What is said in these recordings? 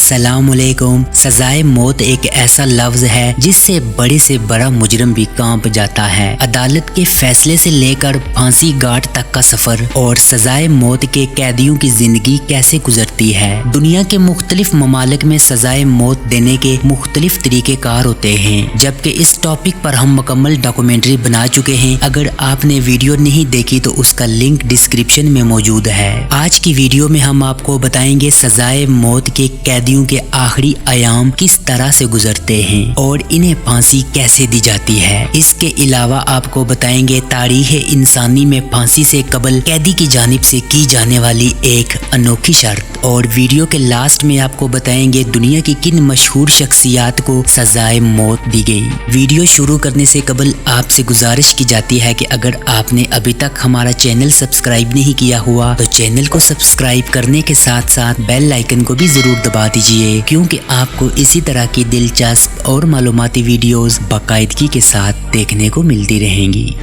अस्सलाम वालेकुम। सजाए मौत एक ऐसा लफ्ज है जिससे बड़े से बड़ा मुजरिम भी कांप जाता है। अदालत के फैसले से लेकर फांसी गांठ तक का सफर और सजाए मौत के कैदियों की जिंदगी कैसे गुजरती है। दुनिया के मुख्तलिफ ममालिक में सजाए मौत देने के मुख्तलिफ तरीके कार होते हैं, जबकि इस टॉपिक पर हम मुकम्मल डॉक्यूमेंट्री बना चुके हैं। अगर आपने वीडियो नहीं देखी तो उसका लिंक डिस्क्रिप्शन में मौजूद है। आज की वीडियो में हम आपको बताएंगे सजाए मौत के कैदियों के आखिरी अयाम किस तरह से गुजरते हैं और इन्हें फांसी कैसे दी जाती है। इसके अलावा आपको बताएंगे तारीख इंसानी में फांसी से कबल कैदी की जानिब से की जाने वाली एक अनोखी शर्त, और वीडियो के लास्ट में आपको बताएंगे दुनिया की किन मशहूर शख्सियात को सजाए मौत दी गई। वीडियो शुरू करने से कबल आपसे गुजारिश की जाती है कि अगर आपने अभी तक हमारा चैनल सब्सक्राइब नहीं किया हुआ तो चैनल को सब्सक्राइब करने के साथ साथ बेल आइकन को भी जरूर दबा दीजिए, क्योंकि आपको इसी तरह की दिलचस्प और मालूमाती वीडियोस बाकायदगी के साथ देखने को मिलती रहेंगी।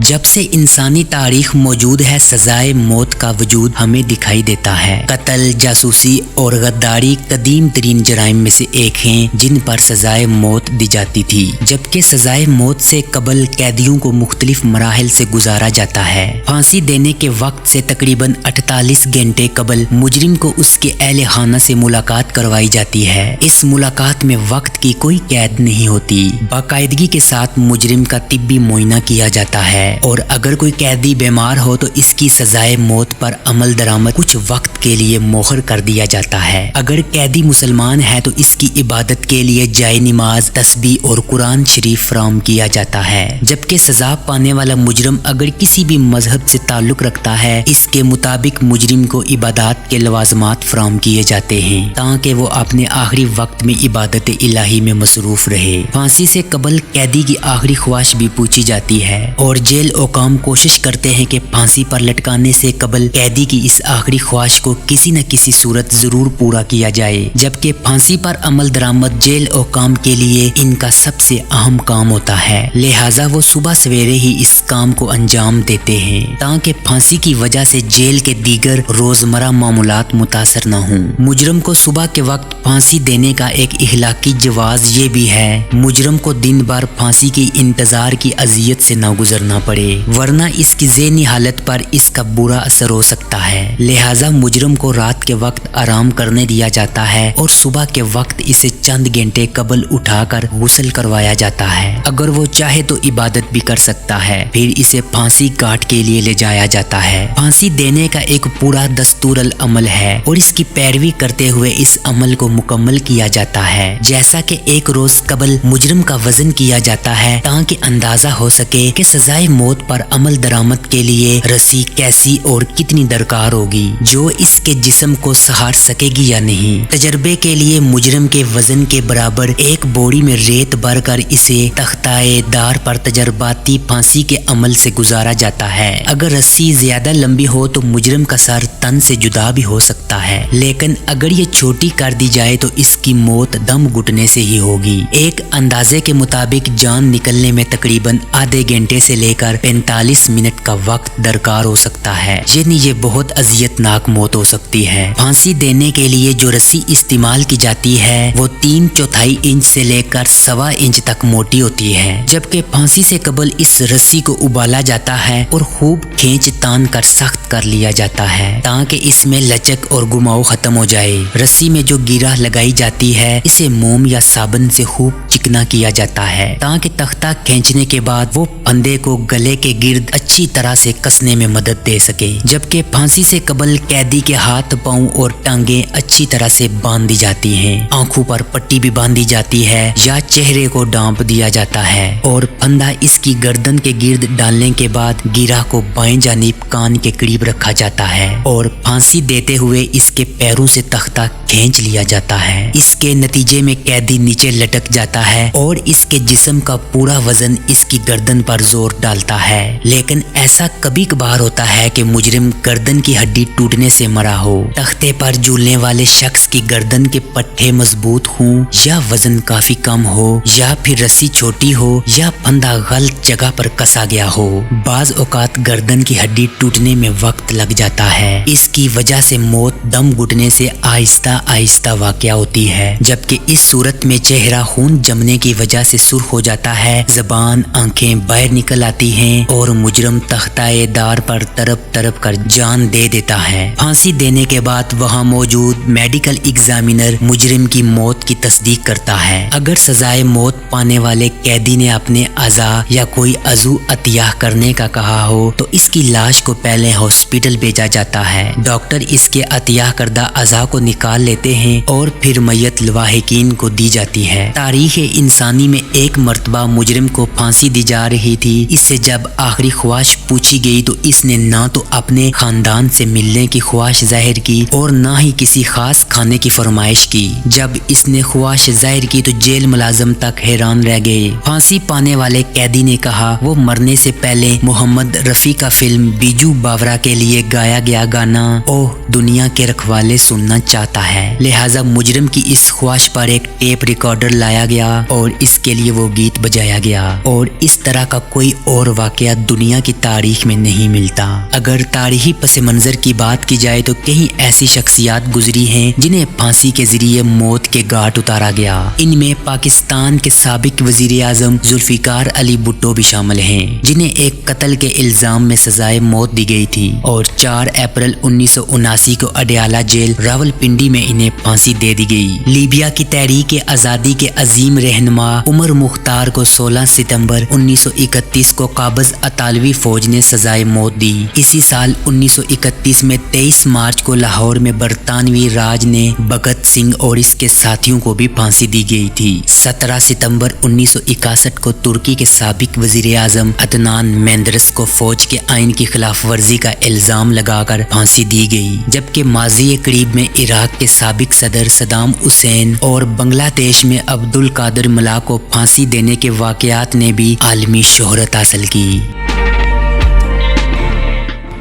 जब से इंसानी तारीख मौजूद है, सजाए मौत का वजूद हमें दिखाई देता है। कत्ल, जासूसी और गद्दारी कदीम तरीन जराइम में से एक हैं जिन पर सजाए मौत दी जाती थी, जबकि सजाए मौत से कबल कैदियों को मुख्तलिफ मराहिल से गुजारा जाता है। फांसी देने के वक्त से तकरीबन 48 घंटे कबल मुजरिम को उसके अहले खाना से मुलाकात करवाई जाती है। इस मुलाकात में वक्त की कोई कैद नहीं होती। बाकायदगी के साथ मुजरिम का तिब्बी मुआयना किया जाता है और अगर कोई कैदी बीमार हो तो इसकी सजाए मौत पर अमल दरामद कुछ वक्त के लिए मोहर कर दिया जाता है। अगर कैदी मुसलमान है तो इसकी इबादत के लिए जाए नमाज, तस्बीह और कुरान शरीफ फराहम किया जाता है। जबकि सजा पाने वाला मुजरिम अगर किसी भी मजहब से ताल्लुक रखता है, इसके मुताबिक मुजरिम को इबादत के लवाजमात फराहम किए जाते हैं ताकि वो अपने आखिरी वक्त में इबादत इलाही में मसरूफ रहे। फांसी से कबल कैदी की आखिरी ख्वाहिश भी पूछी जाती है और जेल हुकाम कोशिश करते हैं कि फांसी पर लटकाने से कबल कैदी की इस आखिरी ख्वाहिश को किसी न किसी सूरत जरूर पूरा किया जाए। जबकि फांसी पर अमल दरामद जेल हुकाम के लिए इनका सबसे अहम काम होता है, लिहाजा वो सुबह सवेरे ही इस काम को अंजाम देते हैं ताकि फांसी की वजह से जेल के दीगर रोजमर्रा मामूलात मुतासर न हों। मुजरम को सुबह के वक्त फांसी देने का एक इखलाकी जवाज ये भी है, मुजरम को दिन भर फांसी की इंतजार की अजियत से न गुजरना पड़े, वरना इसकी ज़हनी हालत पर इसका बुरा असर हो सकता है। लिहाजा मुजरम को रात के वक्त आराम करने दिया जाता है और सुबह के वक्त इसे चंद घंटे कबल उठाकर गुस्ल करवाया जाता है। अगर वो चाहे तो इबादत भी कर सकता है। फिर इसे फांसी गांठ के लिए ले जाया जाता है। फांसी देने का एक पूरा दस्तूरल अमल है और इसकी पैरवी करते हुए इस अमल को मुकम्मल किया जाता है। जैसा कि एक रोज कबल मुजरम का वजन किया जाता है ताकि अंदाजा हो सके कि सजाए मौत पर अमल दरामद के लिए रस्सी कैसी और कितनी दरकार होगी जो इसके जिस्म को सहार सकेगी या नहीं। तजर्बे के लिए मुजरम के वजन के बराबर एक बोरी में रेत भरकर इसे तख्ताए दार पर तजर्बाती फांसी के अमल से गुजारा जाता है। अगर रस्सी ज्यादा लंबी हो तो मुजरम का सर तन से जुदा भी हो सकता है, लेकिन अगर ये छोटी कर दी जाए तो इसकी मौत दम घुटने से ही होगी। एक अंदाजे के मुताबिक जान निकलने में तकरीबन आधे घंटे से लेकर 45 मिनट का वक्त दरकार हो सकता है, यानी ये बहुत अजियतनाक मौत हो सकती है। फांसी देने के लिए जो रस्सी इस्तेमाल की जाती है वो 3/4 इंच से लेकर 1.25 इंच तक मोटी होती है। जबकि फांसी से कबल इस रस्सी को उबाला जाता है और खूब खींच तान कर सख्त कर लिया जाता है ताकि इसमें लचक और घुमाव खत्म हो जाए। रस्सी में जो गिरा लगाई जाती है इसे मोम या साबुन से खूब चिकना किया जाता है ताकि तख्ता खींचने के बाद वो फंदे को गले के गिर्द अच्छी तरह से कसने में मदद दे सके। जबकि फांसी से कबल कैदी के हाथ, पांव और टांगे अच्छी तरह से बांध दी जाती हैं। आंखों पर पट्टी भी बांधी जाती है या चेहरे को ढांप दिया जाता है और फंदा इसकी गर्दन के गिर्द डालने के बाद गिरा को बाएं जानिब कान के करीब रखा जाता है और फांसी देते हुए इसके पैरों से तख्ता खींच लिया जाता है। इसके नतीजे में कैदी नीचे लटक जाता है और इसके जिस्म का पूरा वजन इसकी गर्दन पर जोर डालता निकालता है। लेकिन ऐसा कभी कभार होता है कि मुजरिम गर्दन की हड्डी टूटने से मरा हो, तख्ते पर झूलने वाले शख्स की गर्दन के पट्टे मजबूत हों, या वजन काफी कम हो, या फिर रस्सी छोटी हो, या फंदा गलत जगह पर कसा गया हो। बाज औकात गर्दन की हड्डी टूटने में वक्त लग जाता है। इसकी वजह से मौत दम घुटने से आहिस्ता आहिस्ता वाक़या होती है, जबकि इस सूरत में चेहरा खून जमने की वजह से सुर्ख हो जाता है, जबान आंखें बाहर निकल आती हैं और मुजरम तख्ताए दार पर तरप तरप कर जान दे देता है। फांसी देने के बाद वहाँ मौजूद मेडिकल एग्जामिनर मुजरिम की मौत की तस्दीक करता है। अगर सजाए मौत पाने वाले कैदी ने अपने अज़ा या कोई अज़ू अतिया करने का कहा हो तो इसकी लाश को पहले हॉस्पिटल भेजा जाता है। डॉक्टर इसके अतिया करदा अज़ा को निकाल लेते हैं और फिर मैयत लवाहिकीन को दी जाती है। तारीख इंसानी में एक मर्तबा मुजरिम को फांसी दी जा रही थी। इससे जब आखिरी ख्वाहिश पूछी गई तो इसने ना तो अपने खानदान से मिलने की ख्वाहिश जाहिर की और ना ही किसी खास खाने की फरमाइश की। जब इसने ख्वाहिश जाहिर की तो जेल मुलाजम तक हैरान रह गए। फांसी पाने वाले कैदी ने कहा वो मरने से पहले मोहम्मद रफी का फिल्म बीजू बावरा के लिए गाया गया गाना ओह दुनिया के रखवाले सुनना चाहता है। लिहाजा मुजरिम की इस ख्वाहिश पर एक टेप रिकॉर्डर लाया गया और इसके लिए वो गीत बजाया गया। और इस तरह का कोई और वाकया दुनिया की तारीख में नहीं मिलता। अगर तारीखी पस मंजर की बात की जाए तो कई ऐसी शख्सियात गुजरी हैं जिन्हें फांसी के जरिए मौत के घाट उतारा गया। इनमें पाकिस्तान के साबिक वजीर आजम जुल्फिकार अली भुट्टो भी शामिल हैं, जिन्हें एक कत्ल के इल्जाम में सजाए मौत दी गई थी और 4 अप्रैल 1979 को अडयाला जेल रावलपिंडी में इन्हें फांसी दे दी गई। लीबिया की तहरीक आज़ादी के अजीम रहनुमा उमर मुख्तार को 16 सितंबर 1931 को काबज अतालवी फौज ने सजाए मौत दी। इसी साल 1931 में 23 मार्च को लाहौर में बरतानवी राज ने भगत सिंह और इसके साथियों को भी फांसी दी गई थी। 17 सितंबर 1961 को तुर्की के साबिक वजीर आजम अदनान मेंदेरेस को फौज के आइन की खिलाफ वर्जी का इल्जाम लगाकर फांसी दी गई। जबकि माजी करीब में इराक के साबिक सदर सदाम हुसैन और बांग्लादेश में अब्दुल कादिर मुल्ला को फांसी देने के वाकयात ने भी आलमी शोहरत हासिल की।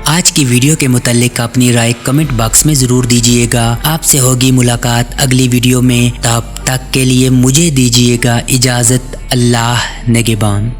आज की वीडियो के मुतालिक अपनी राय कमेंट बॉक्स में जरूर दीजिएगा। आपसे होगी मुलाकात अगली वीडियो में। तब तक के लिए मुझे दीजिएगा इजाजत। अल्लाह निगहबान।